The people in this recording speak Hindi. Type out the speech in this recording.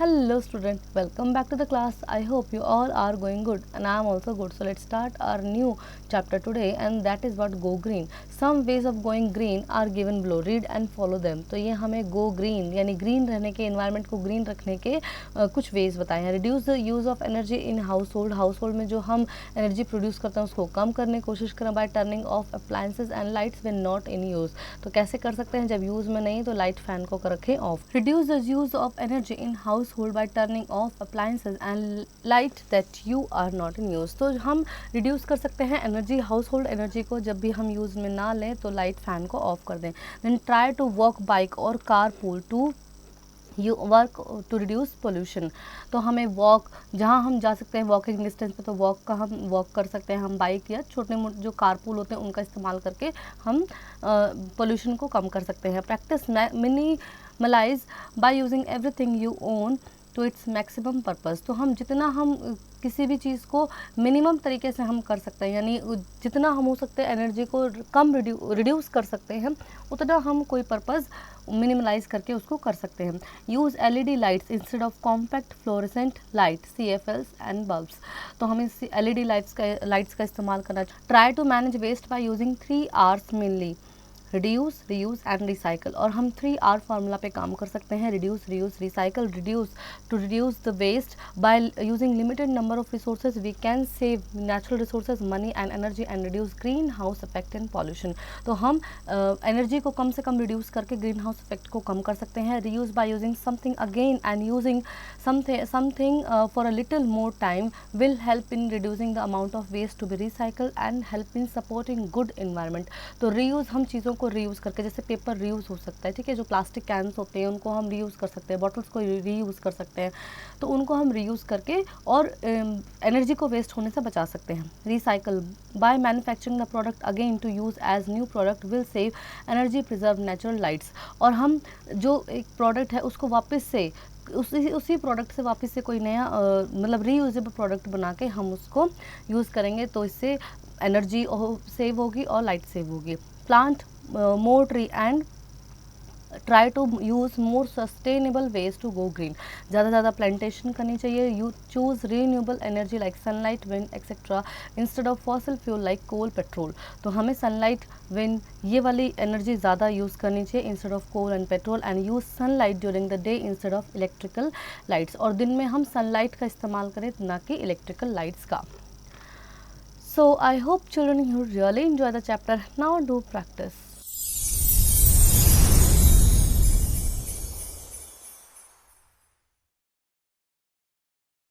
Hello student, welcome back to the class. I hope you all are going good and I am also good. So let's start our new chapter today and that is what go green. Some ways of going green are given below. Read and follow them. तो ये हमें go green यानी green रहने के environment को green रखने के कुछ ways बताए हैं. Reduce the use of energy in household. Household में जो हम energy produce करते हैं उसको कम करने की कोशिश करें by turning off appliances and lights when not in use. तो कैसे कर सकते हैं? जब use में नहीं तो light fan को रखें off. Reduce the use of energy in household by turning off appliances and light that you are not in use. तो हम reduce कर सकते हैं energy, household energy को जब भी हम use में ना लें तो light fan को off कर दें. Then try to walk, bike or carpool to you work to reduce pollution. तो हमें वॉक जहाँ हम जा सकते हैं वॉकिंग डिस्टेंस पे तो वॉक का हम वॉक कर सकते हैं. हम बाइक या छोटे मोटे जो कारपूल होते हैं उनका इस्तेमाल करके हम पोल्यूशन को कम कर सकते हैं. Practice minimalize by using everything you own to its maximum purpose. तो हम जितना हम किसी भी चीज़ को मिनिमम तरीके से हम कर सकते हैं यानी जितना हम हो सकते हैं एनर्जी को कम रिड्यूस कर सकते हैं उतना हम कोई पर्पज़ मिनिमलाइज करके उसको कर सकते हैं. Use LED lights instead of compact fluorescent light CFLs and bulbs. तो हमें LED लाइट्स का इस्तेमाल करना. Try to manage waste by using 3 R's mainly. Reduce, reuse and recycle. और हम 3R फार्मूला पे काम कर सकते हैं. Reduce, reuse, recycle. Reduce to reduce the waste by using limited number of resources we can save natural resources, money and energy and reduce green house effect and pollution. तो हम एनर्जी को कम से कम रिड्यूस करके ग्रीन हाउस इफेक्ट को कम कर सकते हैं. Reuse by using something again and using something for a little more time will help in reducing the amount of waste to be recycled and help in supporting good environment. तो रीयूज़ हम चीज़ों को रीयूज़ करके जैसे पेपर रीयूज़ हो सकता है, ठीक है, जो प्लास्टिक कैंस होते हैं उनको हम रीयूज़ कर सकते हैं, बॉटल्स को रीयूज़ कर सकते हैं. तो उनको हम रीयूज़ करके और एनर्जी को वेस्ट होने से बचा सकते हैं. Recycle by manufacturing the product again to use as new product will save energy, preserve natural lights. और हम जो एक प्रोडक्ट है उसको वापस से उसी प्रोडक्ट से वापस से कोई नया मतलब रीयूजेबल प्रोडक्ट बना के हम उसको यूज़ करेंगे तो इससे एनर्जी सेव होगी और लाइट सेव होगी. Plant more tree and try to use more sustainable ways to go green. ज़्यादा प्लांटेशन करनी चाहिए. You choose renewable energy like sunlight, wind etcetera instead of fossil fuel like coal, petrol. तो हमें सनलाइट, विंड ये वाली एनर्जी ज़्यादा यूज़ करनी चाहिए instead of coal and petrol. And use sunlight during the day instead of electrical lights. और दिन में हम सनलाइट का इस्तेमाल करें ना कि इलेक्ट्रिकल लाइट्स का. So I hope children you really enjoy the chapter. Now do practice.